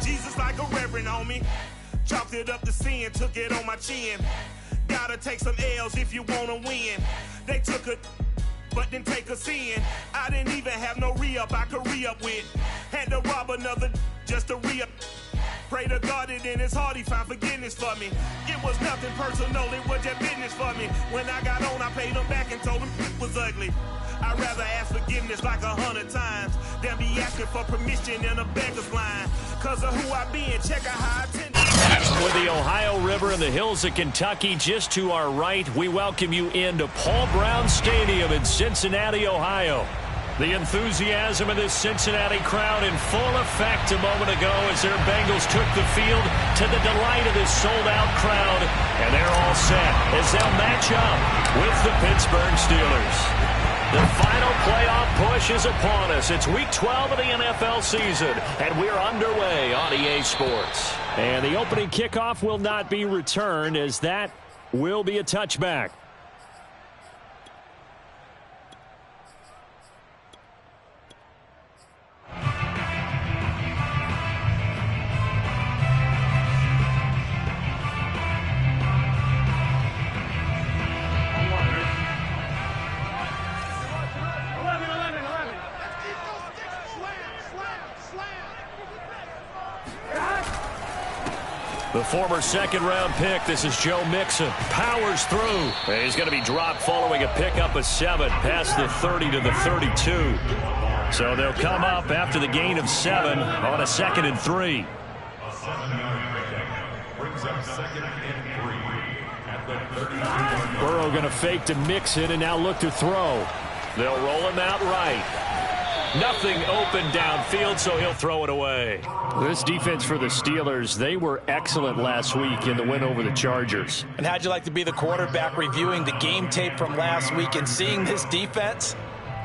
Jesus like a reverend, homie. Chalked it up to sin, took it on my chin. Gotta take some L's if you wanna win. They took a but didn't take us in. I didn't even have no re-up I could re-up with. Had to rob another just to re-up. Pray to God that in his heart he found forgiveness for me. It was nothing personal, it was just business for me. When I got on, I paid him back and told him it was ugly. I'd rather ask forgiveness like 100 times than be asking for permission in a beggar's line. Cause of who I be and check out how I tend to. With the Ohio River and the hills of Kentucky just to our right, we welcome you into Paul Brown Stadium in Cincinnati, Ohio. The enthusiasm of this Cincinnati crowd in full effect a moment ago as their Bengals took the field to the delight of this sold-out crowd. And they're all set as they'll match up with the Pittsburgh Steelers. The final playoff push is upon us. It's Week 12 of the NFL season, and we're underway on EA Sports. And the opening kickoff will not be returned, as that will be a touchback. The former second-round pick, this is Joe Mixon, powers through. He's going to be dropped following a pickup of 7 past the 30 to the 32. So they'll come up after the gain of 7 on a 2nd and 3. Burrow going to fake to Mixon and now look to throw. They'll roll him out right. Nothing open downfield, so he'll throw it away. This defense for the Steelers, they were excellent last week in the win over the Chargers. And how'd you like to be the quarterback reviewing the game tape from last week and seeing this defense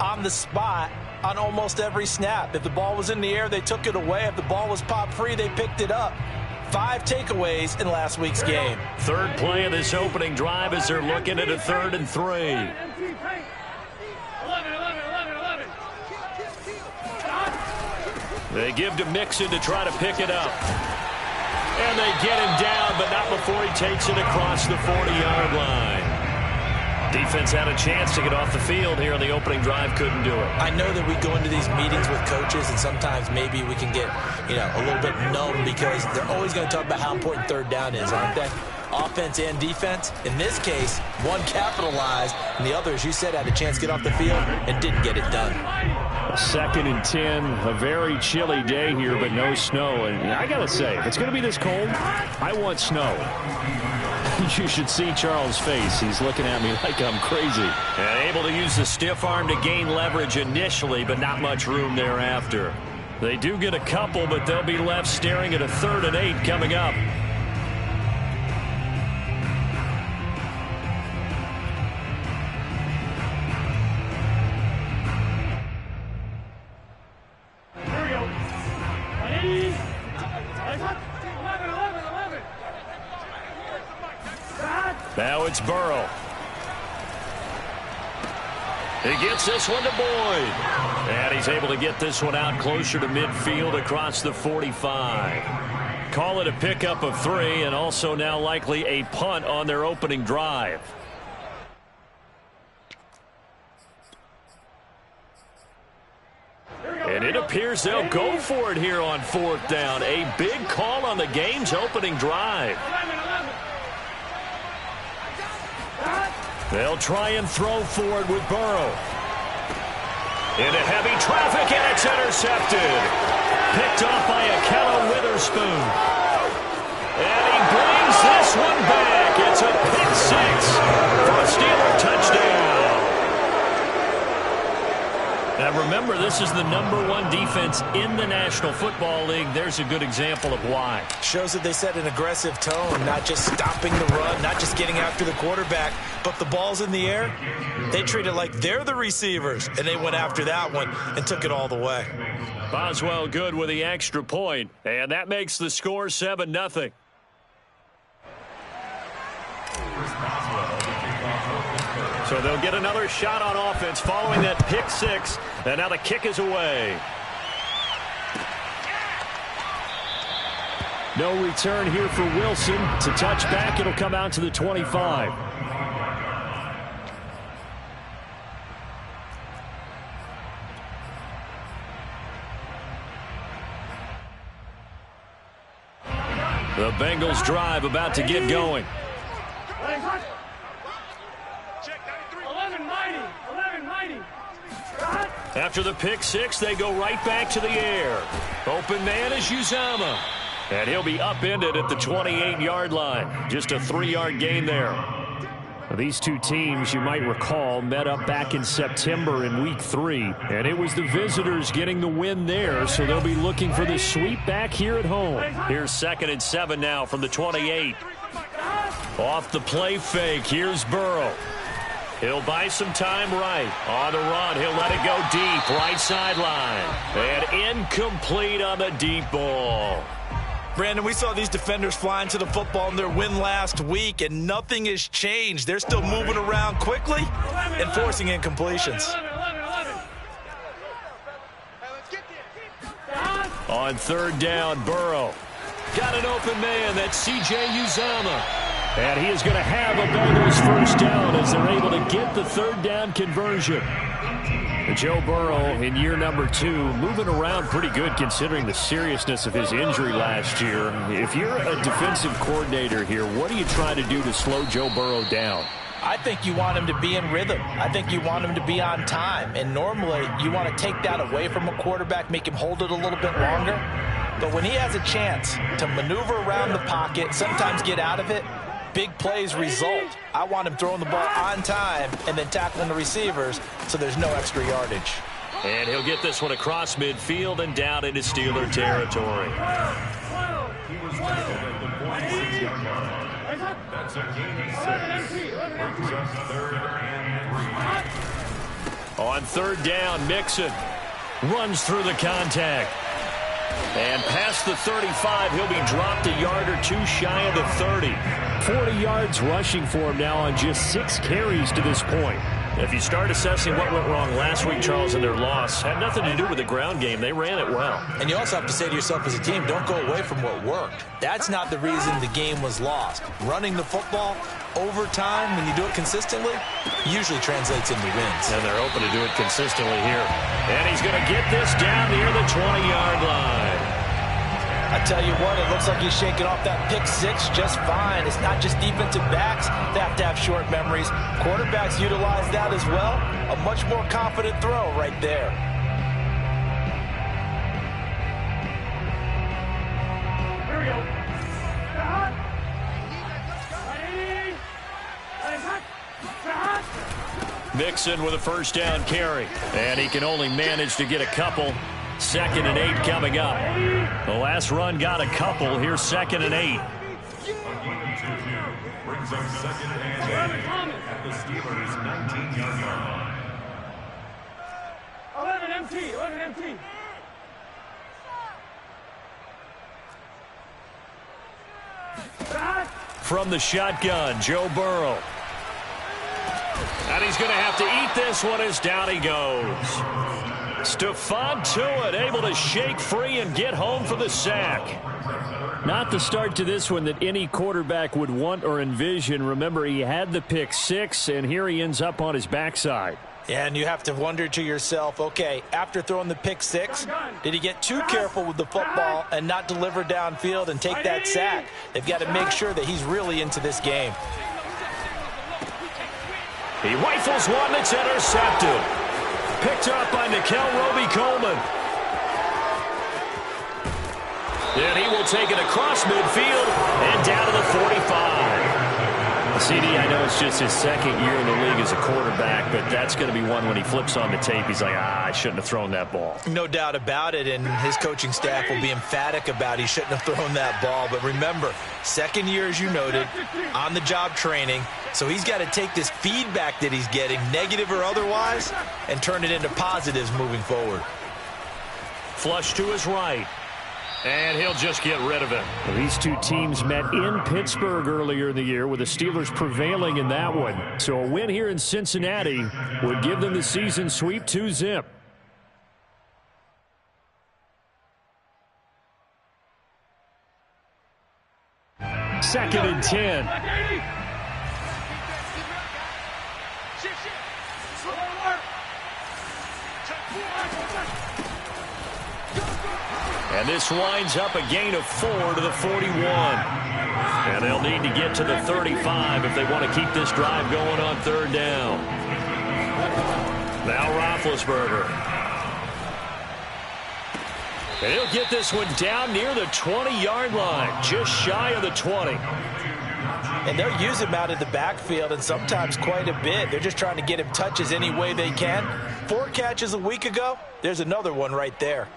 on the spot on almost every snap? If the ball was in the air, they took it away. If the ball was popped free, they picked it up. 5 takeaways in last week's game. Third play of this opening drive as they're looking at a 3rd and 3. They give to Mixon to try to pick it up. And they get him down, but not before he takes it across the 40-yard line. Defense had a chance to get off the field here on the opening drive, couldn't do it. I know that we go into these meetings with coaches, and sometimes maybe we can get, a little bit numb because they're always going to talk about how important 3rd down is, aren't they? Offense and defense. In this case, one capitalized, and the other, as you said, had a chance to get off the field and didn't get it done. 2nd and 10, a very chilly day here, but no snow. And I got to say, if it's going to be this cold, I want snow. You should see Charles' face. He's looking at me like I'm crazy. And able to use the stiff arm to gain leverage initially, but not much room thereafter. They do get a couple, but they'll be left staring at a 3rd and 8 coming up. Now it's Burrow. He gets this one to Boyd. And he's able to get this one out closer to midfield across the 45. Call it a pickup of 3 and also now likely a punt on their opening drive. And it appears they'll go for it here on 4th down. A big call on the game's opening drive. They'll try and throw forward with Burrow. Into heavy traffic, and it's intercepted. Picked off by Ahkello Witherspoon. And he brings this one back. It's a pick 6 for a Steeler touchdown. Now remember, this is the #1 defense in the National Football League. There's a good example of why. Shows that they set an aggressive tone, not just stopping the run, not just getting after the quarterback, but the ball's in the air. They treat it like they're the receivers, and they went after that one and took it all the way. Boswell good with the extra point, and that makes the score 7-0. So they'll get another shot on offense following that pick 6, and now the kick is away. No return here for Wilson. To touch back, it'll come out to the 25. The Bengals drive about to get going. After the pick six, they go right back to the air. Open man is Uzomah. And he'll be upended at the 28-yard line. Just a 3-yard gain there. These two teams, you might recall, met up back in September in Week 3. And it was the visitors getting the win there, so they'll be looking for the sweep back here at home. Here's 2nd and 7 now from the 28. Off the play fake, here's Burrow. He'll buy some time right. On the run, he'll let it go deep, right sideline. And incomplete on the deep ball. Brandon, we saw these defenders flying to the football in their win last week, and nothing has changed. They're still moving around quickly and forcing incompletions. On 3rd down, Burrow. Got an open man. That's C.J. Uzomah. And he is going to have a Bengals first down as they're able to get the 3rd down conversion. Joe Burrow in year number 2, moving around pretty good considering the seriousness of his injury last year. If you're a defensive coordinator here, what do you try to do to slow Joe Burrow down? I think you want him to be in rhythm. I think you want him to be on time. And normally you want to take that away from a quarterback, make him hold it a little bit longer. But when he has a chance to maneuver around the pocket, sometimes get out of it, big plays result. I want him throwing the ball on time and then tackling the receivers so there's no extra yardage. And he'll get this one across midfield and down into Steeler territory. On 3rd down, Mixon runs through the contact. And past the 35, he'll be dropped a yard or two shy of the 30. 40 yards rushing for him now on just 6 carries to this point. If you start assessing what went wrong last week, Charles, in their loss, had nothing to do with the ground game. They ran it well. And you also have to say to yourself as a team, don't go away from what worked. That's not the reason the game was lost. Running the football over time, when you do it consistently, usually translates into wins. And they're open to do it consistently here. And he's going to get this down near the 20-yard line. I tell you what, it looks like he's shaking off that pick six just fine. It's not just defensive backs that have to have short memories. Quarterbacks utilize that as well. A much more confident throw right there. Here we go. Mixon with a first down carry. And he can only manage to get a couple. 2nd and 8 coming up. The last run got a couple. Here's 2nd and 8. Brings up 2nd and 8 at the Steelers' 19-yard line. 11 empty. 11 empty. From the shotgun, Joe Burrow. And he's going to have to eat this one as down he goes. Stephon Tuitt able to shake free and get home for the sack. Not the start to this one that any quarterback would want or envision. Remember, he had the pick six, and here he ends up on his backside. Yeah, and you have to wonder to yourself, okay, after throwing the pick six, did he get too careful with the football and not deliver downfield and take that sack? They've got to make sure that he's really into this game. He rifles one that's intercepted. Picked up by Nikel Roby-Coleman. And he will take it across midfield and down to the 45. CD, I know it's just his 2nd year in the league as a quarterback, but that's going to be one when he flips on the tape. He's like, I shouldn't have thrown that ball. No doubt about it, and his coaching staff will be emphatic about he shouldn't have thrown that ball. But remember, 2nd year, as you noted, on-the-job training. So he's got to take this feedback that he's getting, negative or otherwise, and turn it into positives moving forward. Flush to his right. And he'll just get rid of it. These two teams met in Pittsburgh earlier in the year, with the Steelers prevailing in that one. So a win here in Cincinnati would give them the season sweep 2-zip. 2nd and 10. And this winds up a gain of 4 to the 41. And they'll need to get to the 35 if they want to keep this drive going on 3rd down. Now Roethlisberger. And he'll get this one down near the 20-yard line, just shy of the 20. And they'll use him out in the backfield, and sometimes quite a bit. They're just trying to get him touches any way they can. 4 catches a week ago. There's another one right there.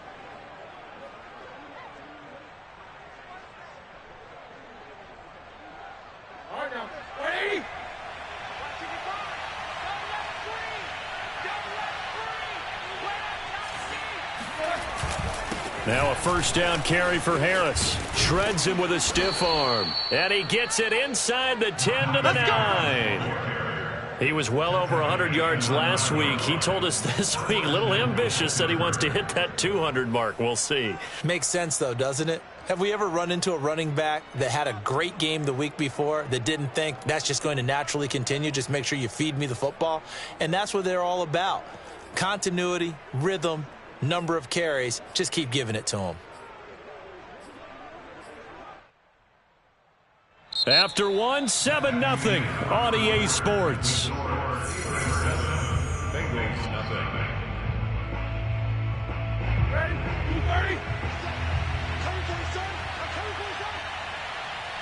Now a 1st down carry for Harris. Shreds him with a stiff arm. And he gets it inside the 10 to the 9. He was well over 100 yards last week. He told us this week, a little ambitious, said he wants to hit that 200 mark. We'll see. Makes sense, though, doesn't it? Have we ever run into a running back that had a great game the week before that didn't think that's just going to naturally continue? Just make sure you feed me the football. And that's what they're all about. Continuity, rhythm, number of carries. Just keep giving it to him. After 1, 7-0 on EA Sports. Bengals nothing. Ready? 30.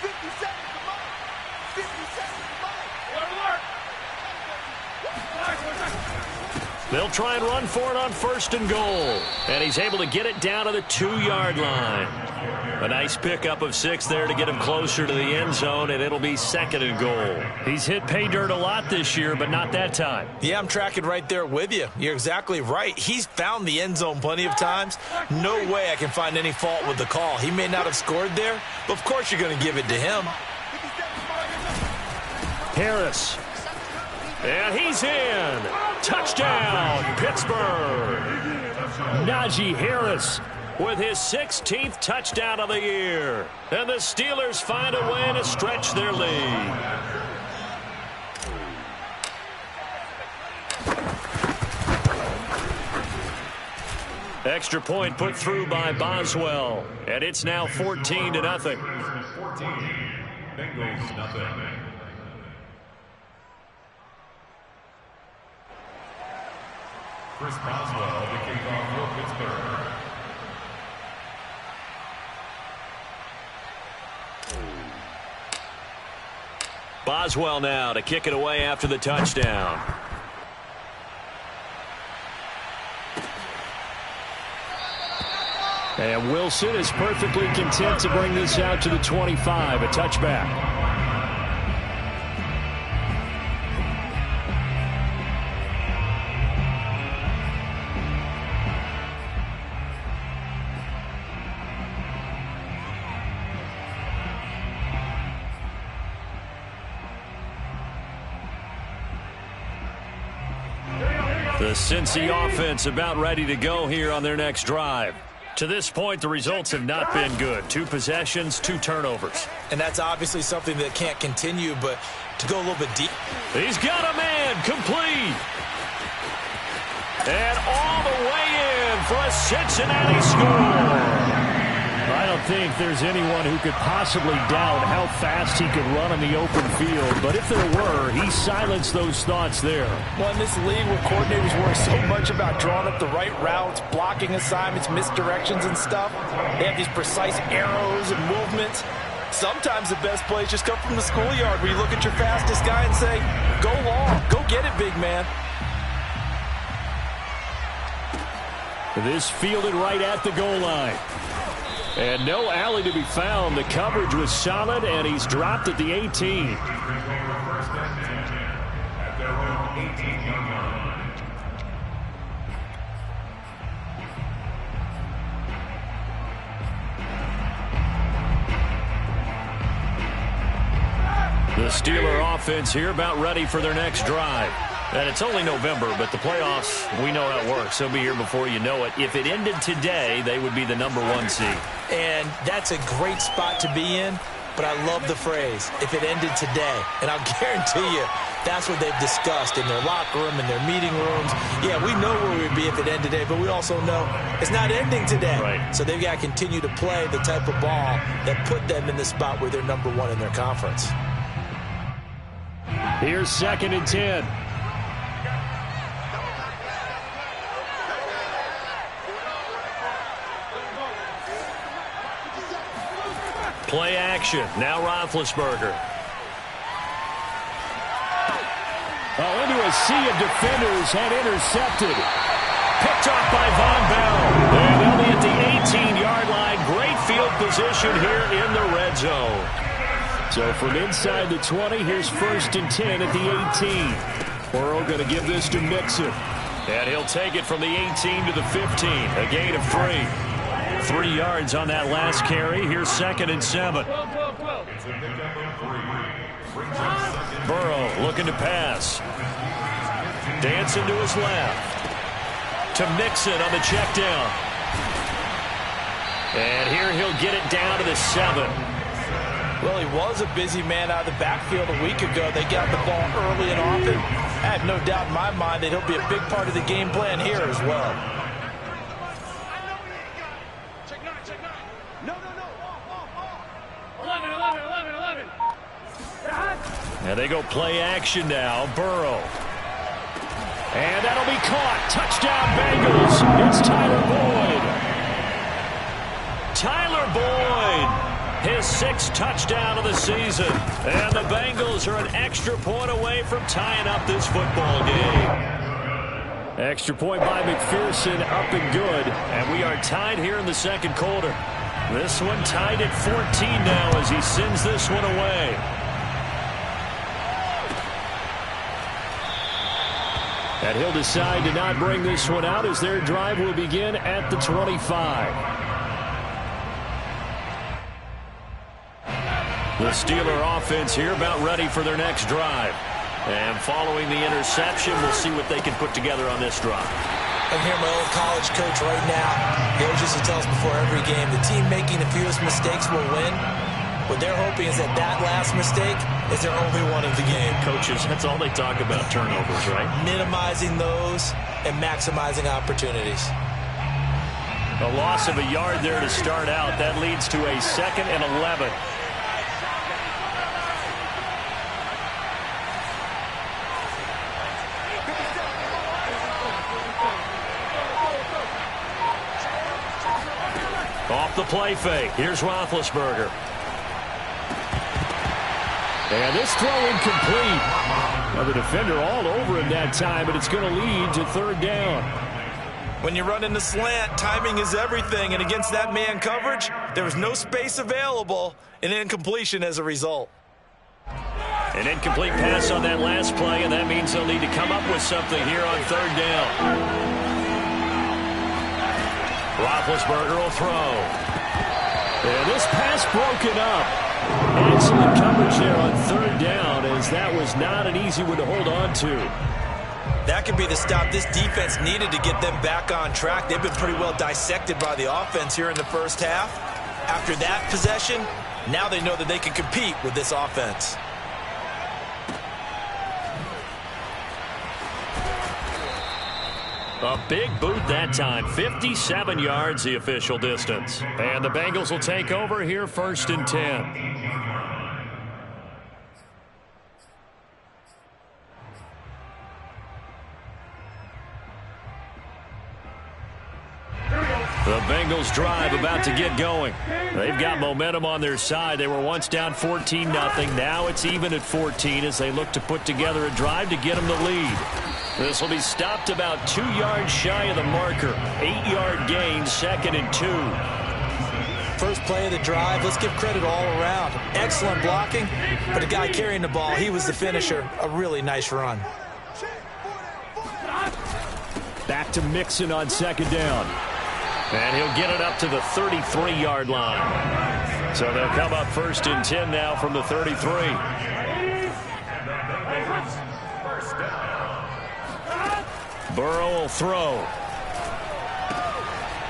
50 seconds to mine. 50 seconds to mine. They'll try and run for it on 1st and goal. And he's able to get it down to the 2-yard line. A nice pickup of 6 there to get him closer to the end zone, and it'll be 2nd and goal. He's hit pay dirt a lot this year, but not that time. Yeah, I'm tracking right there with you. You're exactly right. He's found the end zone plenty of times. No way I can find any fault with the call. He may not have scored there, but of course you're going to give it to him. Harris. And he's in. Touchdown, Pittsburgh. Najee Harris with his 16th touchdown of the year. And the Steelers find a way to stretch their lead. Extra point put through by Boswell. And it's now 14-0. 14. Bengals nothing. Chris Boswell, the kickoff for Pittsburgh. Boswell now to kick it away after the touchdown. And Wilson is perfectly content to bring this out to the 25, a touchback. The Cincy offense about ready to go here on their next drive. To this point, the results have not been good. 2 possessions, 2 turnovers. And that's obviously something that can't continue, but to go a little bit deep. He's got a man complete. And all the way in for a Cincinnati score. I don't think there's anyone who could possibly doubt how fast he could run in the open field. But if there were, he silenced those thoughts there. Well, in this league where coordinators worry so much about drawing up the right routes, blocking assignments, misdirections and stuff, they have these precise arrows and movements. Sometimes the best plays just come from the schoolyard where you look at your fastest guy and say, go long, go get it, big man. This fielded right at the goal line. And no alley to be found. The coverage was solid, and he's dropped at the 18. At their own 18-yard line. The Steeler offense here about ready for their next drive. And it's only November, but the playoffs, we know how it works. They'll be here before you know it. If it ended today, they would be the #1 seed. And that's a great spot to be in. but I love the phrase, if it ended today. And I'll guarantee you, that's what they've discussed in their locker room, in their meeting rooms. Yeah, we know where we'd be if it ended today, but we also know it's not ending today. Right. So they've got to continue to play the type of ball that put them in the spot where they're number one in their conference. Here's 2nd and 10. Play action. Now Roethlisberger. Into a sea of defenders and intercepted. Picked off by Von Bell. And they'll be at the 18-yard line. Great field position here in the red zone. So from inside the 20, here's 1st and 10 at the 18. Burrow going to give this to Mixon. And he'll take it from the 18 to the 15. A gain of 3. 3 yards on that last carry. Here's 2nd and 7. Burrow looking to pass. Dancing to his left. To Mixon on the check down. And here he'll get it down to the 7. Well, he was a busy man out of the backfield a week ago. They got the ball early and often. I have no doubt in my mind that he'll be a big part of the game plan here as well. And they go play action now. Burrow. And that'll be caught. Touchdown Bengals. It's Tyler Boyd. Tyler Boyd. His 6th touchdown of the season. And the Bengals are an extra point away from tying up this football game. Extra point by McPherson, up and good. And we are tied here in the 2nd quarter. This one tied at 14 now as he sends this one away. And he'll decide to not bring this one out as their drive will begin at the 25. The Steeler offense here about ready for their next drive. And following the interception, we'll see what they can put together on this drive. I'm here, my old college coach right now. He always used to tell us before every game, the team making the fewest mistakes will win. What they're hoping is that last mistake is their only one of the game. Coaches, that's all they talk about, turnovers, right? Minimizing those and maximizing opportunities. A loss of a yard there to start out. That leads to a 2nd and 11. Off the play fake. Here's Roethlisberger. And this throw incomplete. Now the defender all over him that time, but it's going to lead to 3rd down. When you run in the slant, timing is everything, and against that man coverage, there was no space available, and incompletion as a result. An incomplete pass on that last play, and that means they'll need to come up with something here on 3rd down. Roethlisberger will throw. And this pass broken up. Excellent coverage there on 3rd down, as that was not an easy one to hold on to. That could be the stop this defense needed to get them back on track. They've been pretty well dissected by the offense here in the first half. After that possession, now they know that they can compete with this offense. A big boot that time. 57 yards the official distance. And the Bengals will take over here 1st and 10. The Bengals drive about to get going. They've got momentum on their side. They were once down 14-0. Now it's even at 14 as they look to put together a drive to get them the lead. This will be stopped about 2 yards shy of the marker. 8-yard gain, 2nd and 2. First play of the drive, let's give credit all around. Excellent blocking, but the guy carrying the ball, he was the finisher. A really nice run. Back to Mixon on 2nd down. And he'll get it up to the 33-yard line. So they'll come up 1st and 10 now from the 33. Burrow will throw.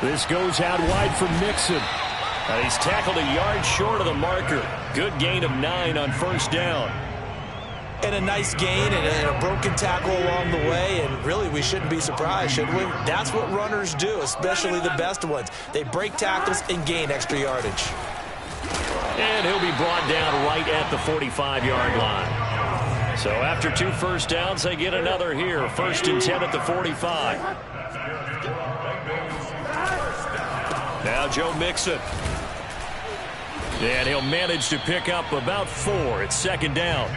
This goes out wide for Mixon. And he's tackled a yard short of the marker. Good gain of 9 on first down. And a nice gain and a broken tackle along the way, and really we shouldn't be surprised, should we? That's what runners do, especially the best ones. They break tackles and gain extra yardage. And he'll be brought down right at the 45-yard line. So after 2 first downs, they get another here. 1st and 10 at the 45. Now Joe Mixon. And he'll manage to pick up about 4. It's 2nd down.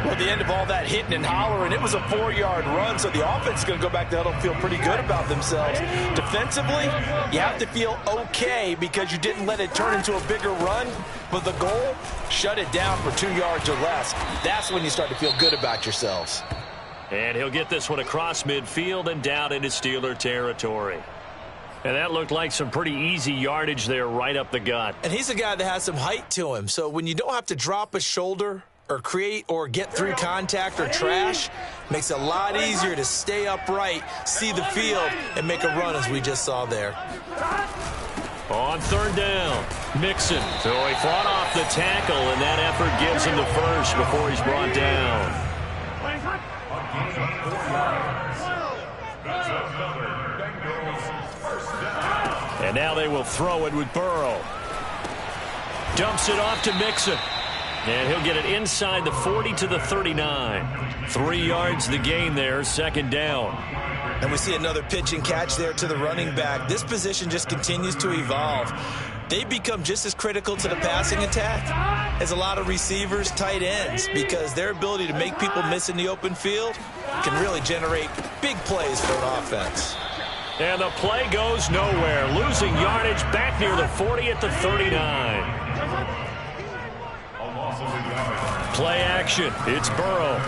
Well, at the end of all that hitting and hollering, it was a 4-yard run, so the offense is going to go back to huddle and feel pretty good about themselves. Defensively, you have to feel okay because you didn't let it turn into a bigger run, but the goal, shut it down for 2 yards or less. That's when you start to feel good about yourselves. And he'll get this one across midfield and down into Steeler territory. And that looked like some pretty easy yardage there right up the gut. And he's a guy that has some height to him, so when you don't have to drop a shoulder or create or get through contact or trash, makes it a lot easier to stay upright, see the field, and make a run as we just saw there. On 3rd down, Mixon. So he fought off the tackle, and that effort gives him the first before he's brought down. And now they will throw it with Burrow. Dumps it off to Mixon. And he'll get it inside the 40 to the 39. 3 yards the gain there, 2nd down. And we see another pitch and catch there to the running back. This position just continues to evolve. They become just as critical to the passing attack as a lot of receivers, tight ends, because their ability to make people miss in the open field can really generate big plays for an offense. And the play goes nowhere. Losing yardage back near the 40 at the 39. Play action. It's Burrow.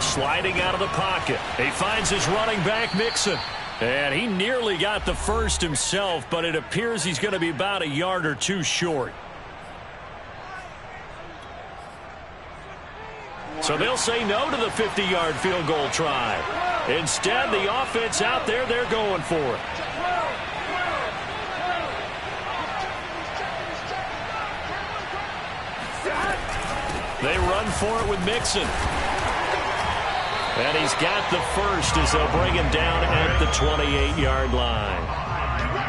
Sliding out of the pocket. He finds his running back, Mixon. And he nearly got the first himself, but it appears he's going to be about a yard or 2 short. So they'll say no to the 50-yard field goal try. Instead, the offense out there, they're going for it. They run for it with Mixon. And he's got the first as they'll bring him down at the 28-yard line.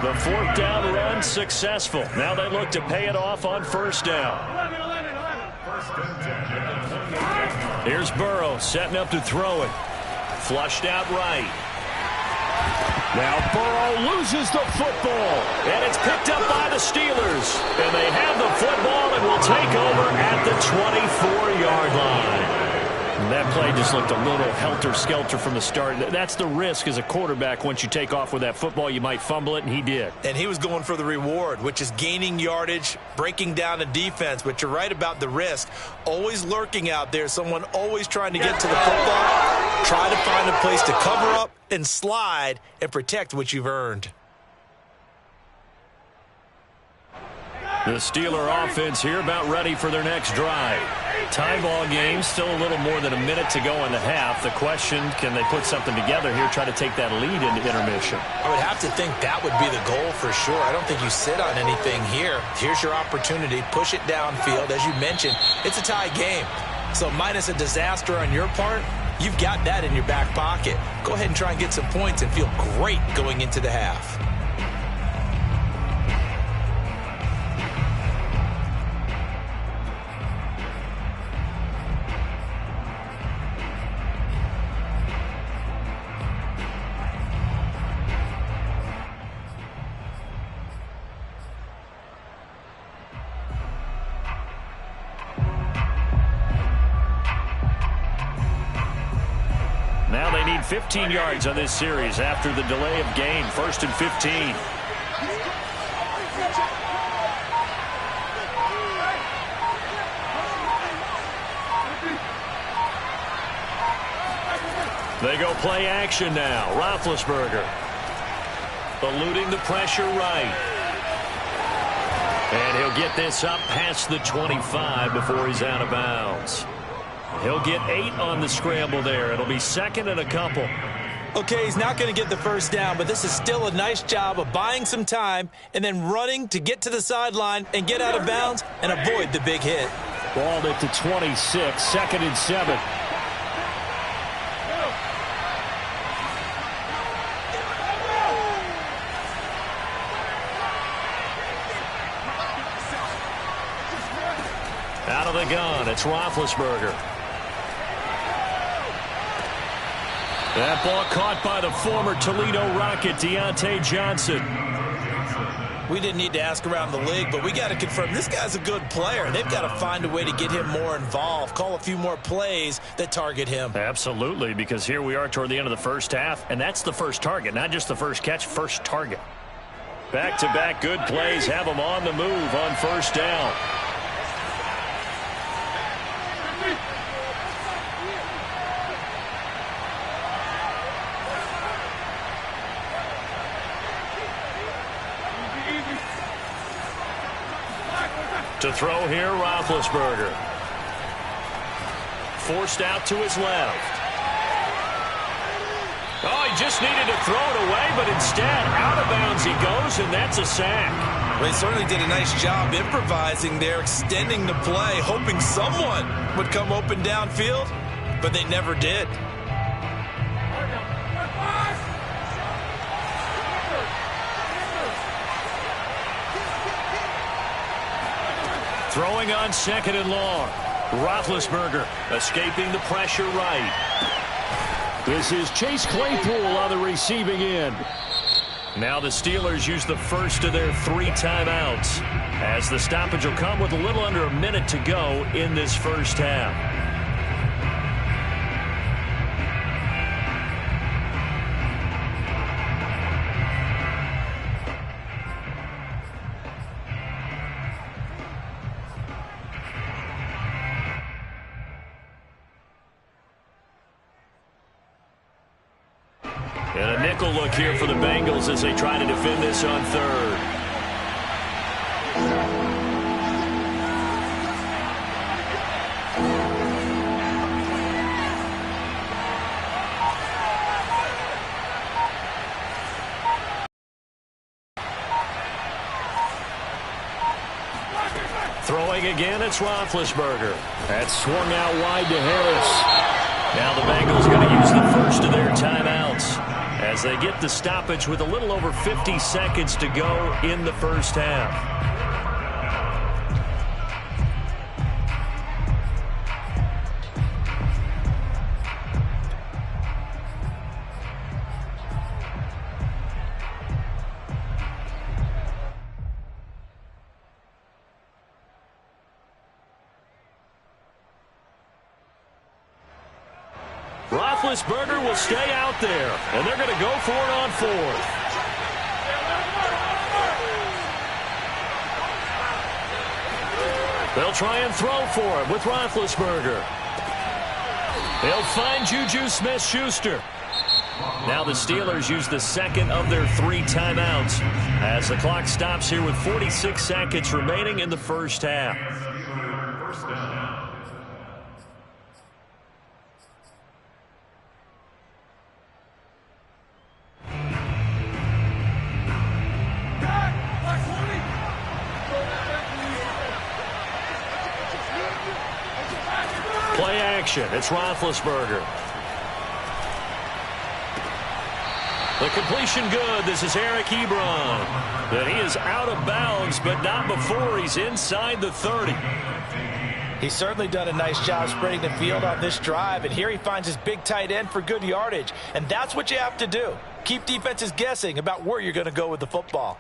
The 4th down run successful. Now they look to pay it off on 1st down. Here's Burrow setting up to throw it. Flushed out right. Now Burrow loses the football. And it's picked up by the Steelers. And they have the football and will take over at the 24-yard line. That play just looked a little helter-skelter from the start. That's the risk as a quarterback. Once you take off with that football, you might fumble it, and he did. And he was going for the reward, which is gaining yardage, breaking down the defense. But you're right about the risk. Always lurking out there, someone always trying to get to the football. Try to find a place to cover up and slide and protect what you've earned. The Steeler offense here about ready for their next drive. Tie ball game, still a little more than a minute to go in the half. The question, can they put something together here, try to take that lead into intermission? I would have to think that would be the goal for sure. I don't think you sit on anything here. Here's your opportunity. Push it downfield. As you mentioned, it's a tie game. So minus a disaster on your part, you've got that in your back pocket. Go ahead and try and get some points and feel great going into the half. Now they need 15 yards on this series after the delay of game. 1st and 15. They go play action now. Roethlisberger eluding the pressure right. And he'll get this up past the 25 before he's out of bounds. He'll get 8 on the scramble there. It'll be 2nd and a couple. Okay, he's not going to get the first down, but this is still a nice job of buying some time and then running to get to the sideline and get out of bounds and avoid the big hit. Balled it to 26, 2nd and 7. Out of the gun, it's Roethlisberger. That ball caught by the former Toledo Rocket, Deontay Johnson. We didn't need to ask around the league, but we got to confirm this guy's a good player. They've got to find a way to get him more involved, call a few more plays that target him. Absolutely, because here we are toward the end of the first half, and that's the first target, not just the first catch, first target. Back-to-back good plays have them on the move on first down. To throw here, Roethlisberger. Forced out to his left. Oh, he just needed to throw it away, but instead, out of bounds he goes, and that's a sack. Well, they certainly did a nice job improvising there, extending the play, hoping someone would come open downfield, but they never did. Throwing on 2nd and long. Roethlisberger escaping the pressure right. This is Chase Claypool on the receiving end. Now the Steelers use the first of their 3 timeouts, as the stoppage will come with a little under a minute to go in this first half. And a nickel look here for the Bengals as they try to defend this on 3rd. Throwing again, it's Roethlisberger. That's swung out wide to Harris. Now the Bengals going to use the first of their timeouts as they get the stoppage with a little over 50 seconds to go in the first half. Roethlisberger will stay out there, and they're going to go for it on 4th. They'll try and throw for it with Roethlisberger. They'll find Juju Smith-Schuster. Now the Steelers use the second of their 3 timeouts as the clock stops here with 46 seconds remaining in the first half. Play action. It's Roethlisberger. The completion good. This is Eric Ebron. But he is out of bounds, but not before he's inside the 30. He's certainly done a nice job spreading the field on this drive, and here he finds his big tight end for good yardage. And that's what you have to do. Keep defenses guessing about where you're going to go with the football.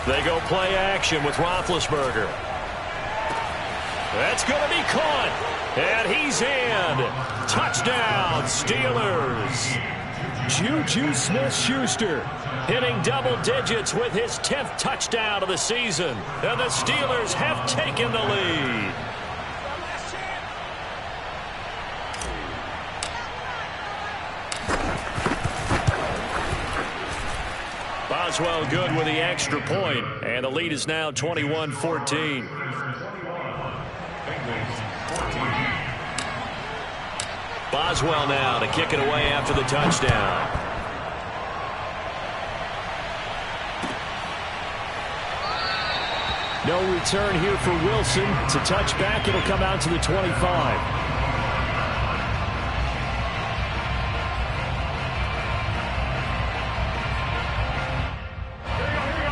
They go play action with Roethlisberger. That's going to be caught. And he's in. Touchdown, Steelers. Juju Smith-Schuster hitting double digits with his 10th touchdown of the season. And the Steelers have taken the lead. Boswell good with the extra point, and the lead is now 21-14. Boswell now to kick it away after the touchdown. No return here for Wilson. It's a touchback. It'll come out to the 25.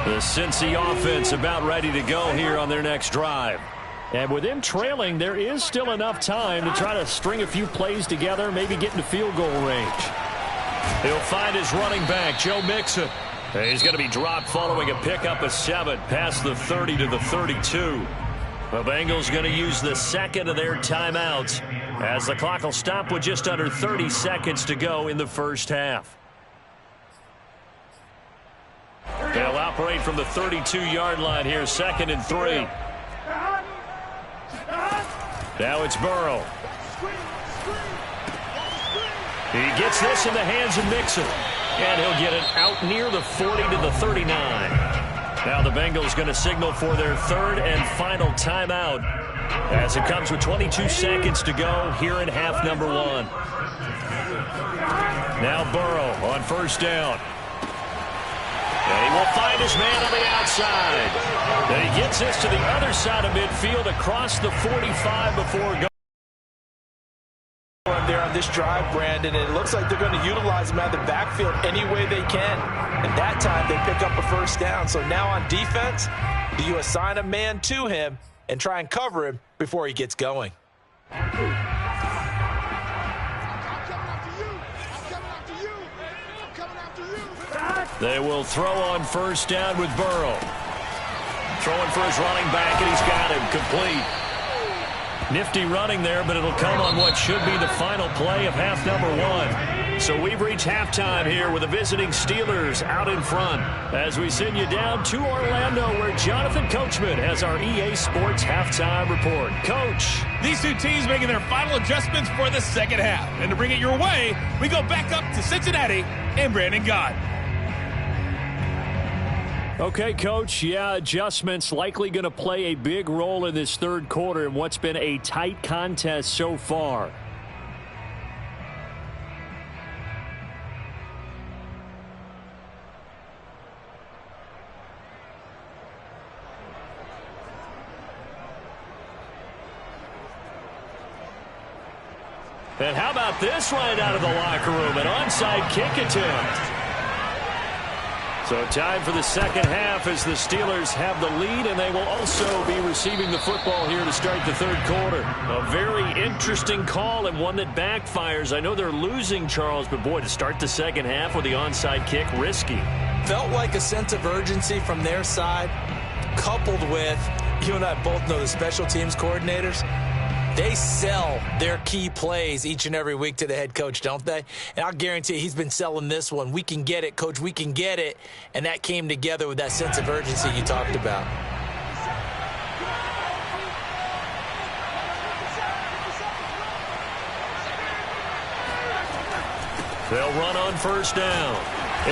The Cincy offense about ready to go here on their next drive. And with them trailing, there is still enough time to try to string a few plays together, maybe get into field goal range. He'll find his running back, Joe Mixon. He's going to be dropped following a pickup of 7 past the 30 to the 32. The Bengals going to use the second of their timeouts as the clock will stop with just under 30 seconds to go in the first half. They'll operate from the 32-yard line here, 2nd and 3. Now it's Burrow. He gets this in the hands of Mixon. And he'll get it out near the 40 to the 39. Now the Bengals going to signal for their 3rd and final timeout as it comes with 22 seconds to go here in half number 1. Now Burrow on 1st down. And he will find his man on the outside. And he gets this to the other side of midfield across the 45 before going. There on this drive, Brandon, and it looks like they're going to utilize him out of the backfield any way they can. And that time they pick up a 1st down. So now on defense, do you assign a man to him and try and cover him before he gets going? They will throw on 1st down with Burrow. Throwing for his running back, and he's got him complete. Nifty running there, but it'll come on what should be the final play of half number 1. So we've reached halftime here with the visiting Steelers out in front as we send you down to Orlando where Jonathan Coachman has our EA Sports halftime report. Coach. These two teams making their final adjustments for the second half. And to bring it your way, we go back up to Cincinnati and Brandon Gott. Okay, Coach, adjustments likely going to play a big role in this 3rd quarter in what's been a tight contest so far. And how about this right out of the locker room, an onside kick attempt. So time for the second half as the Steelers have the lead, and they will also be receiving the football here to start the 3rd quarter. A very interesting call and one that backfires. I know they're losing, Charles, but boy, to start the second half with the onside kick, risky. Felt like a sense of urgency from their side, coupled with, you and I both know the special teams coordinators. They sell their key plays each and every week to the head coach, don't they? And I'll guarantee you he's been selling this one. We can get it, Coach. We can get it. And that came together with that sense of urgency you talked about. They'll run on 1st down.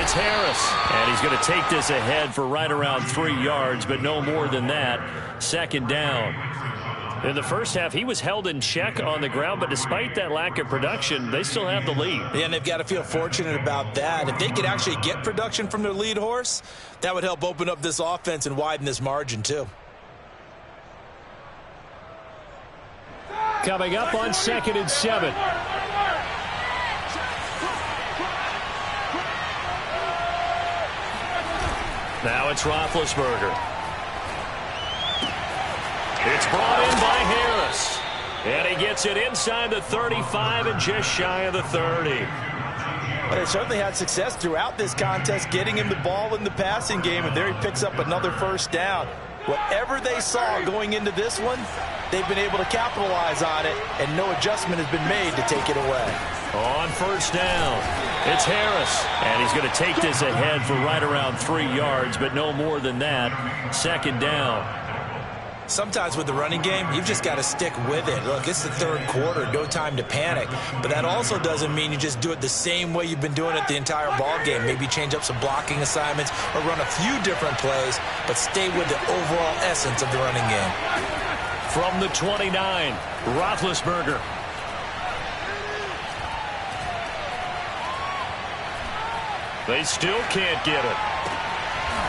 It's Harris. And he's going to take this ahead for right around 3 yards, but no more than that. 2nd down. In the first half, he was held in check on the ground, but despite that lack of production, they still have the lead. Yeah, and they've got to feel fortunate about that. If they could actually get production from their lead horse, that would help open up this offense and widen this margin, too. Coming up on 2nd and 7. Now it's Roethlisberger. It's brought in by Harris. And he gets it inside the 35 and just shy of the 30. Well, they certainly had success throughout this contest, getting him the ball in the passing game, and there he picks up another 1st down. Whatever they saw going into this one, they've been able to capitalize on it, and no adjustment has been made to take it away. On first down, it's Harris. And he's going to take this ahead for right around 3 yards, but no more than that. Second down. Sometimes with the running game, you've just got to stick with it. Look, it's the third quarter, no time to panic. But that also doesn't mean you just do it the same way you've been doing it the entire ball game. Maybe change up some blocking assignments or run a few different plays, but stay with the overall essence of the running game. From the 29, Roethlisberger. They still can't get it.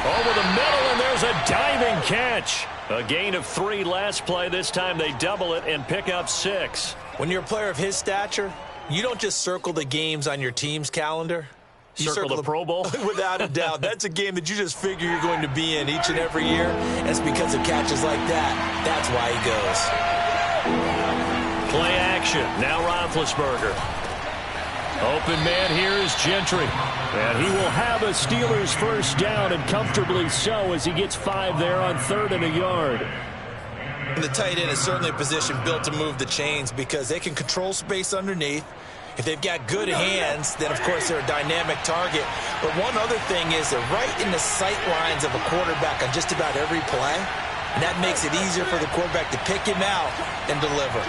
Over the middle, and there's a diving catch. A gain of 3 last play. This time they double it and pick up 6. When you're a player of his stature, you don't just circle the games on your team's calendar. You circle the Pro Bowl? Without a doubt. That's a game that you just figure you're going to be in each and every year. And it's because of catches like that. That's why he goes. Play action. Now Roethlisberger. Open man here is Gentry. And he will have a Steelers first down, and comfortably so, as he gets 5 there on 3rd and a yard. And the tight end is certainly a position built to move the chains because they can control space underneath. If they've got good hands, then, of course, they're a dynamic target. But one other thing is they're right in the sight lines of a quarterback on just about every play. And that makes it easier for the quarterback to pick him out and deliver.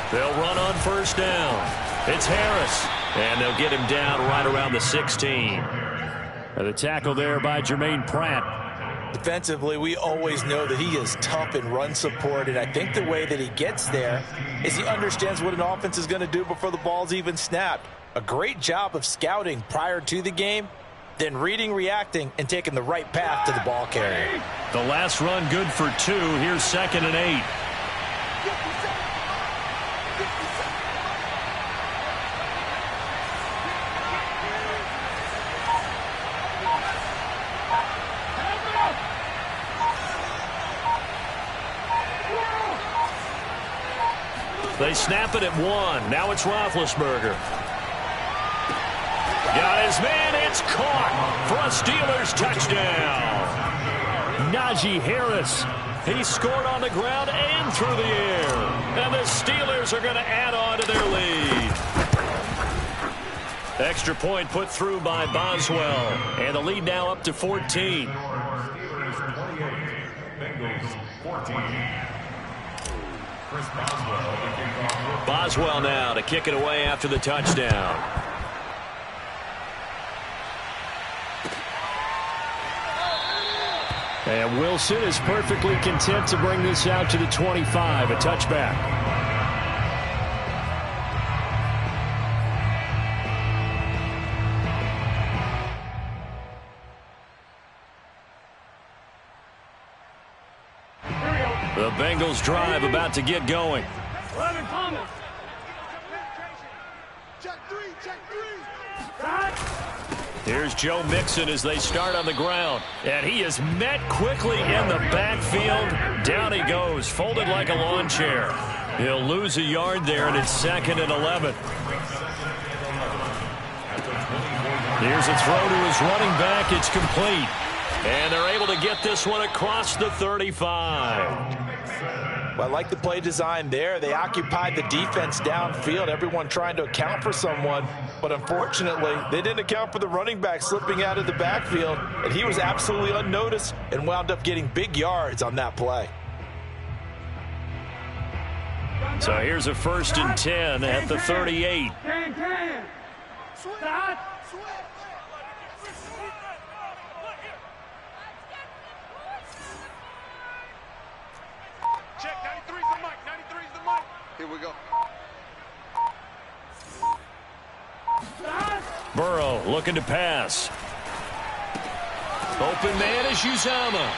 They'll run on first down. It's Harris. And they'll get him down right around the 16. And the tackle there by Jermaine Pratt. Defensively, we always know that he is tough in run support, and I think the way that he gets there is he understands what an offense is going to do before the ball's even snapped. A great job of scouting prior to the game, then reading, reacting, and taking the right path to the ball carrier. The last run good for 2. Here's 2nd and 8. They snap it at 1. Now it's Roethlisberger. Got his man. It's caught for a Steelers touchdown. Najee Harris. He scored on the ground and through the air. And the Steelers are going to add on to their lead. Extra point put through by Boswell. And the lead now up to 14. Boswell now to kick it away after the touchdown. And Wilson is perfectly content to bring this out to the 25, a touchback. The Bengals drive about to get going. Here's Joe Mixon as they start on the ground. And he is met quickly in the backfield. Down he goes, folded like a lawn chair. He'll lose a yard there, and it's 2nd and 11. Here's a throw to his running back. It's complete. And they're able to get this one across the 35. Well, I like the play design there. They occupied the defense downfield, everyone trying to account for someone. But unfortunately, they didn't account for the running back slipping out of the backfield, and he was absolutely unnoticed and wound up getting big yards on that play. So here's a 1st and 10 at the 38. Check, 93's the mic, 93's the mic. Here we go. Burrow looking to pass. Open man is Uzomah.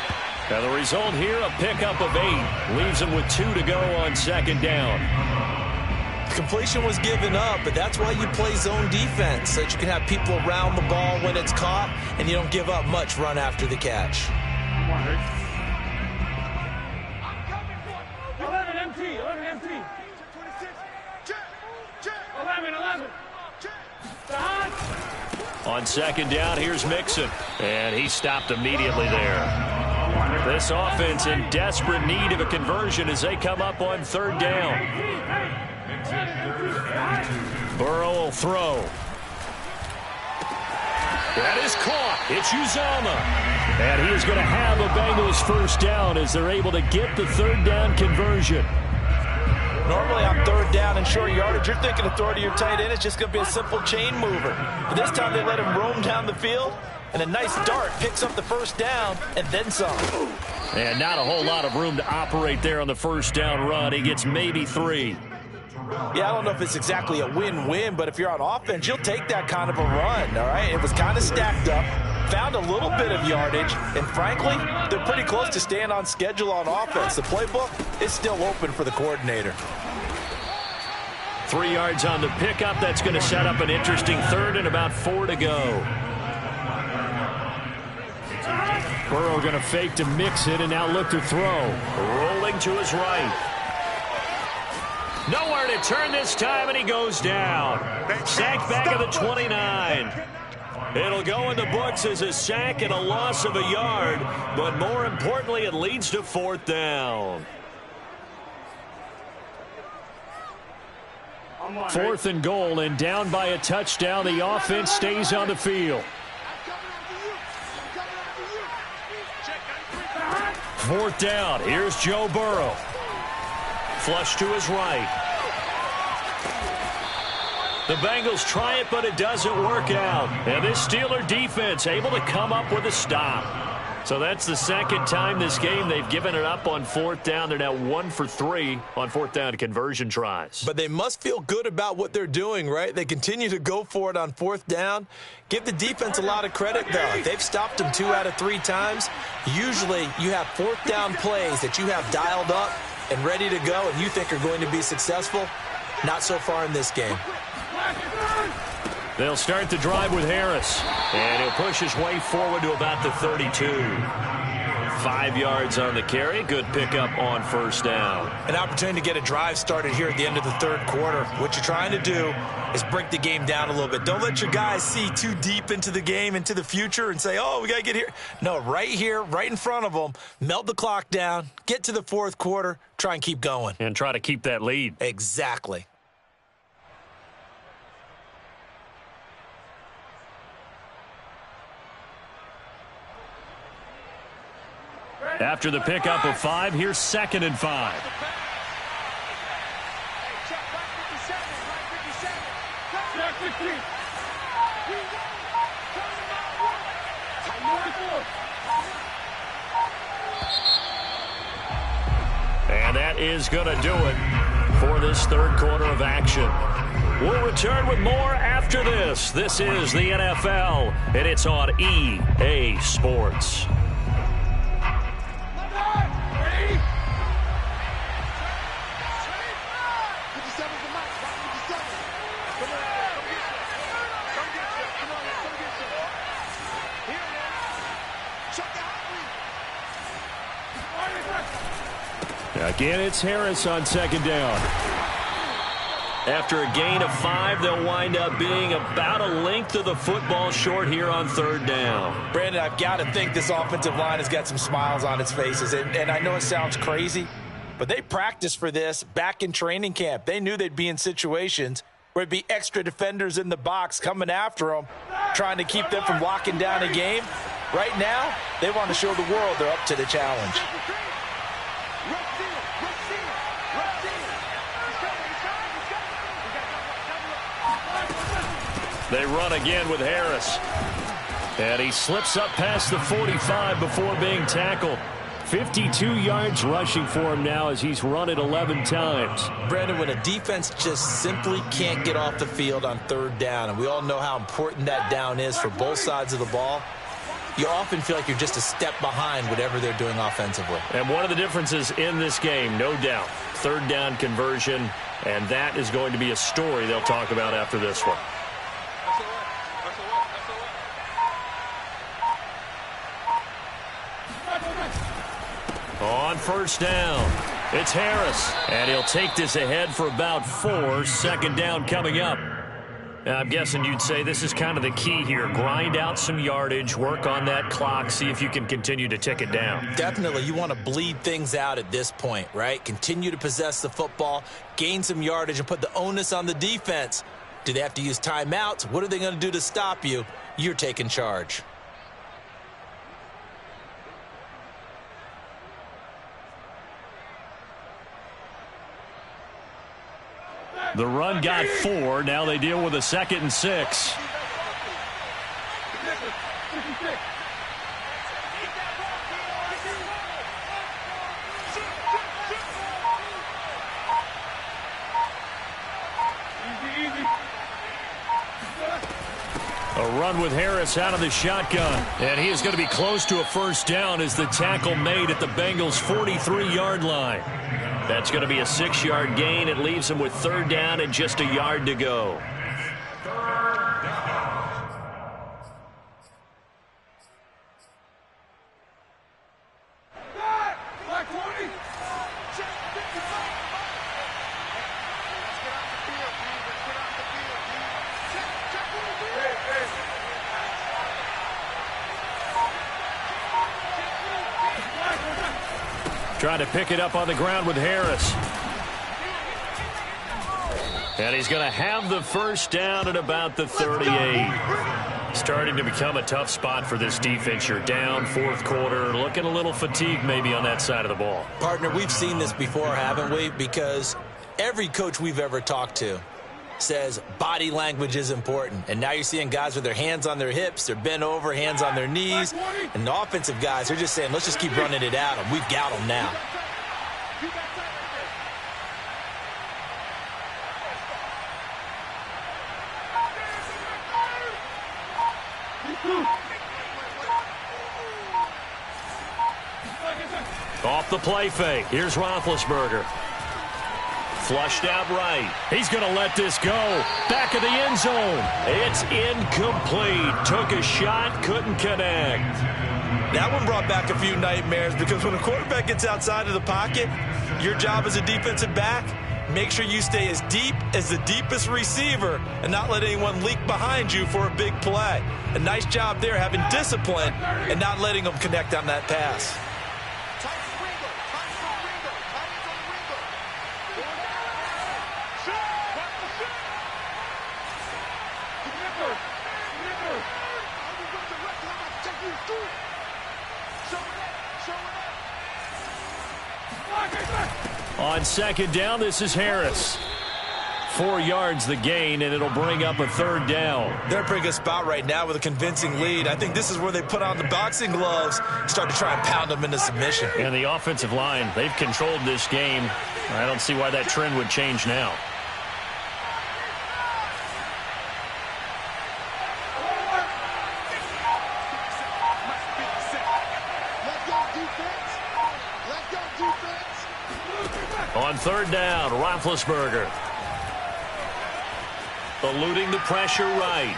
And the result here, a pickup of 8. Leaves him with 2 to go on 2nd down. Completion was given up, but that's why you play zone defense, so that you can have people around the ball when it's caught, and you don't give up much run after the catch. 11 empty, 11 empty. 26, check, check. 11. On second down, here's Mixon. And he stopped immediately there. This offense in desperate need of a conversion as they come up on third down. Burrow will throw. That is caught. It's Uzomah. And he is going to have a Bengals first down as they're able to get the third down conversion. Normally on third down and short yardage, you're thinking of throw to your tight end. It's just going to be a simple chain mover. But this time they let him roam down the field, and a nice dart picks up the first down and then some. And not a whole lot of room to operate there on the first down run. He gets maybe 3. Yeah, I don't know if it's exactly a win-win, but if you're on offense, you'll take that kind of a run, all right? It was kind of stacked up, found a little bit of yardage, and frankly, they're pretty close to staying on schedule on offense. The playbook is still open for the coordinator. 3 yards on the pickup. That's going to set up an interesting third and about 4 to go. Burrow going to fake to mix it and now look to throw. Rolling to his right. Nowhere to turn this time, and he goes down. Sacked back at the 29. It'll go in the books as a sack and a loss of a yard, but more importantly, it leads to fourth down. 4th and goal, and down by a touchdown. The offense stays on the field. 4th down. Here's Joe Burrow. Flush to his right. The Bengals try it, but it doesn't work out. And this Steeler defense able to come up with a stop. So that's the second time this game they've given it up on 4th down. They're now 1 for 3 on 4th down conversion tries. But they must feel good about what they're doing, right? They continue to go for it on 4th down. Give the defense a lot of credit, though. They've stopped them 2 out of 3 times. Usually you have 4th down plays that you have dialed up and ready to go and you think are going to be successful. Not so far in this game. They'll start the drive with Harris. And he'll push his way forward to about the 32. 5 yards on the carry. Good pickup on first down. An opportunity to get a drive started here at the end of the third quarter. What you're trying to do is break the game down a little bit. Don't let your guys see too deep into the game, into the future, and say, oh, we got to get here. No, right here, right in front of them, melt the clock down, get to the fourth quarter, try and keep going. And try to keep that lead. Exactly. After the pickup of 5, here's 2nd and 5. And that is going to do it for this third quarter of action. We'll return with more after this. This is the NFL, and it's on EA Sports. Again, it's Harris on 2nd down. After a gain of 5, they'll wind up being about a length of the football short here on 3rd down. Brandon, I've got to think this offensive line has got some smiles on its faces. And I know it sounds crazy, but they practiced for this back in training camp. They knew they'd be in situations where it'd be extra defenders in the box coming after them, trying to keep them from locking down a game. Right now, they want to show the world they're up to the challenge. They run again with Harris. And he slips up past the 45 before being tackled. 52 yards rushing for him now as he's run it 11 times. Brandon, when a defense just simply can't get off the field on 3rd down, and we all know how important that down is for both sides of the ball, you often feel like you're just a step behind whatever they're doing offensively. And one of the differences in this game, no doubt, 3rd down conversion, and that is going to be a story they'll talk about after this one. On 1st down, it's Harris, and he'll take this ahead for about 4. 2nd down coming up. I'm guessing you'd say this is kind of the key here. Grind out some yardage, work on that clock, see if you can continue to tick it down. Definitely. You want to bleed things out at this point, right? Continue to possess the football, gain some yardage, and put the onus on the defense. Do they have to use timeouts? What are they going to do to stop you? You're taking charge. The run got 4. Now they deal with a 2nd and 6. A run with Harris out of the shotgun. And he is going to be close to a first down as the tackle made at the Bengals' 43-yard line. That's going to be a 6-yard gain. It leaves him with 3rd down and just a yard to go. Trying to pick it up on the ground with Harris. And he's going to have the first down at about the 38. Starting to become a tough spot for this defense. You're down 4th quarter, looking a little fatigued maybe on that side of the ball. Partner, we've seen this before, haven't we? Because every coach we've ever talked to says body language is important. And now you're seeing guys with their hands on their hips, they're bent over, hands on their knees. And the offensive guys, they're just saying, let's just keep running it at them. We've got them now. Off the play fake. Here's Roethlisberger. Flushed out right. He's going to let this go. Back of the end zone. It's incomplete. Took a shot, couldn't connect. That one brought back a few nightmares because when a quarterback gets outside of the pocket, your job as a defensive back, make sure you stay as deep as the deepest receiver and not let anyone leak behind you for a big play. A nice job there having discipline and not letting them connect on that pass. On 2nd down, this is Harris. 4 yards the gain, and it'll bring up a 3rd down. They're in a pretty good spot right now with a convincing lead. I think this is where they put on the boxing gloves, start to try and pound them into submission. And the offensive line, they've controlled this game. I don't see why that trend would change now. On 3rd down, Roethlisberger. Eluding the pressure right.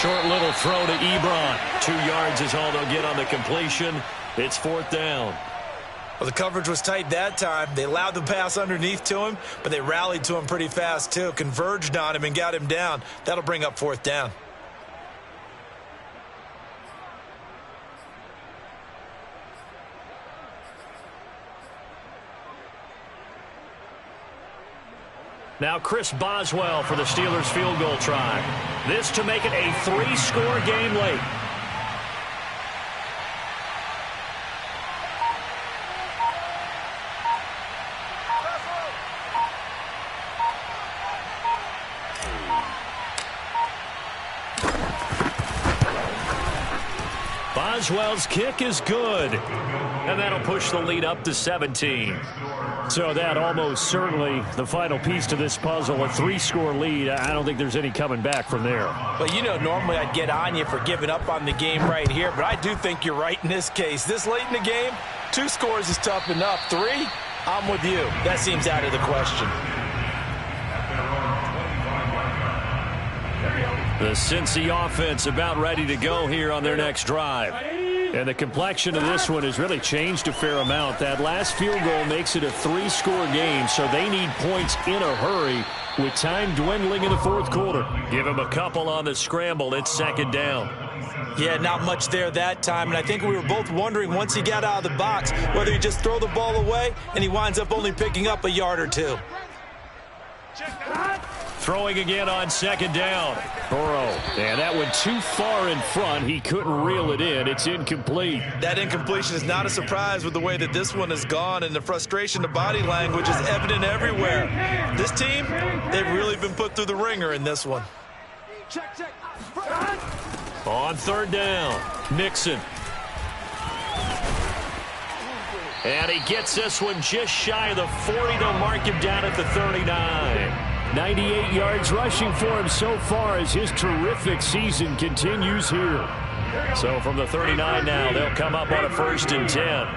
Short little throw to Ebron. 2 yards is all they'll get on the completion. It's 4th down. Well, the coverage was tight that time. They allowed the pass underneath to him, but they rallied to him pretty fast too. Converged on him and got him down. That'll bring up 4th down. Now Chris Boswell for the Steelers field goal try. This to make it a 3-score game late. Boswell's kick is good. And that'll push the lead up to 17. So that almost certainly the final piece to this puzzle, a 3-score lead. I don't think there's any coming back from there. Well, you know, normally I'd get on you for giving up on the game right here, but I do think you're right in this case. This late in the game, 2 scores is tough enough. 3, I'm with you. That seems out of the question. The Cincy offense about ready to go here on their next drive. And the complexion of this one has really changed a fair amount. That last field goal makes it a 3-score game, so they need points in a hurry with time dwindling in the fourth quarter. Give him a couple on the scramble. It's second down. Yeah, not much there that time, and I think we were both wondering once he got out of the box whether he just throw the ball away and he winds up only picking up a yard or two. Throwing again on second down. Burrow. And that went too far in front. He couldn't reel it in. It's incomplete. That incompletion is not a surprise with the way that this one has gone, and the frustration, the body language is evident everywhere. This team, they've really been put through the ringer in this one. On third down, Mixon. And he gets this one just shy of the 40. They'll mark him down at the 39. 98 yards rushing for him so far as his terrific season continues here. So from the 39 now, they'll come up on a 1st and 10.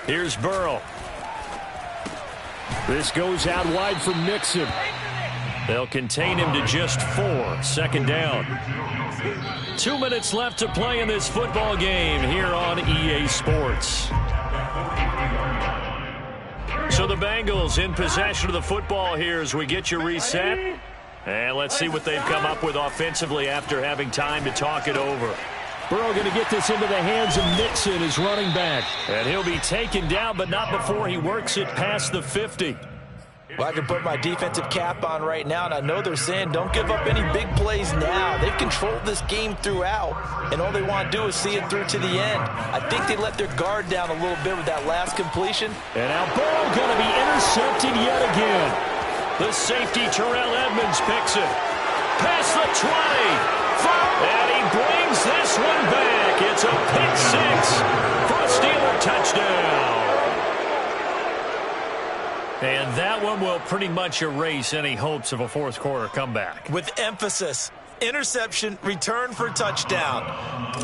Here's Burrow. This goes out wide for Mixon. They'll contain him to just 4. Second down. 2 minutes left to play in this football game here on EA Sports. So the Bengals in possession of the football here as we get you reset. And let's see what they've come up with offensively after having time to talk it over. Burrow going to get this into the hands of Mixon, his running back. And he'll be taken down, but not before he works it past the 50. Well, I can put my defensive cap on right now, and I know they're saying don't give up any big plays now. They've controlled this game throughout, and all they want to do is see it through to the end. I think they let their guard down a little bit with that last completion. And now Burrow going to be intercepted yet again. The safety, Terrell Edmunds, picks it. Past the 20. And he brings this one back. It's a pick 6 for a Steeler touchdown. And that one will pretty much erase any hopes of a fourth quarter comeback. With emphasis, interception, return for touchdown.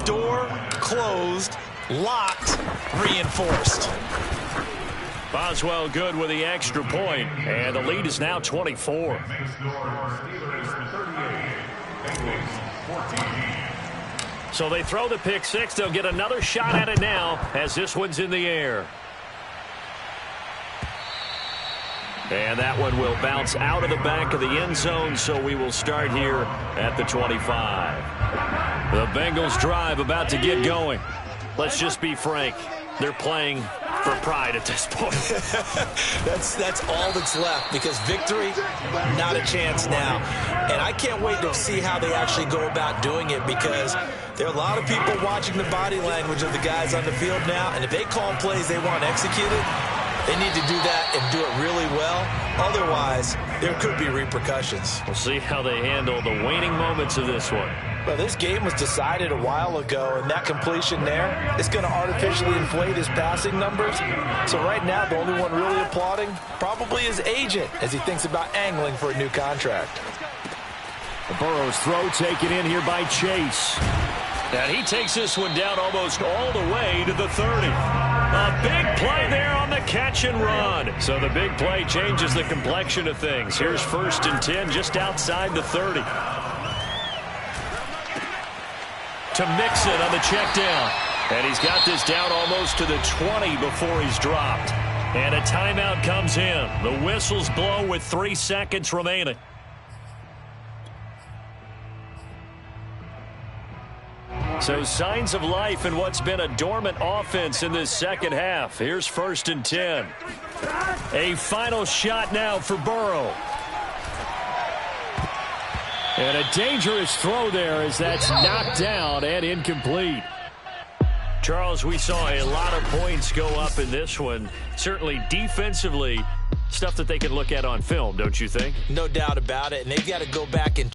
Door closed, locked, reinforced. Boswell good with the extra point, and the lead is now 24. So they throw the pick 6. They'll get another shot at it now as this one's in the air. And that one will bounce out of the back of the end zone, so we will start here at the 25. The Bengals drive about to get going. Let's just be frank. They're playing for pride at this point. That's all that's left, because victory, not a chance now. And I can't wait to see how they actually go about doing it, because there are a lot of people watching the body language of the guys on the field now, and if they call plays they want executed, they need to do that and do it really well. Otherwise, there could be repercussions. We'll see how they handle the waning moments of this one. Well, this game was decided a while ago, and that completion there is going to artificially inflate his passing numbers. So right now, the only one really applauding probably his agent as he thinks about angling for a new contract. The Burrow's throw taken in here by Chase. And he takes this one down almost all the way to the 30. A big play there on the catch and run. So the big play changes the complexion of things. Here's 1st and 10 just outside the 30. To Mixon on the check down. And he's got this down almost to the 20 before he's dropped. And a timeout comes in. The whistles blow with 3 seconds remaining. So signs of life in what's been a dormant offense in this second half. Here's 1st and 10. A final shot now for Burrow. And a dangerous throw there as that's knocked down and incomplete. Charles, we saw a lot of points go up in this one. Certainly defensively, stuff that they can look at on film, don't you think? No doubt about it, and they've got to go back and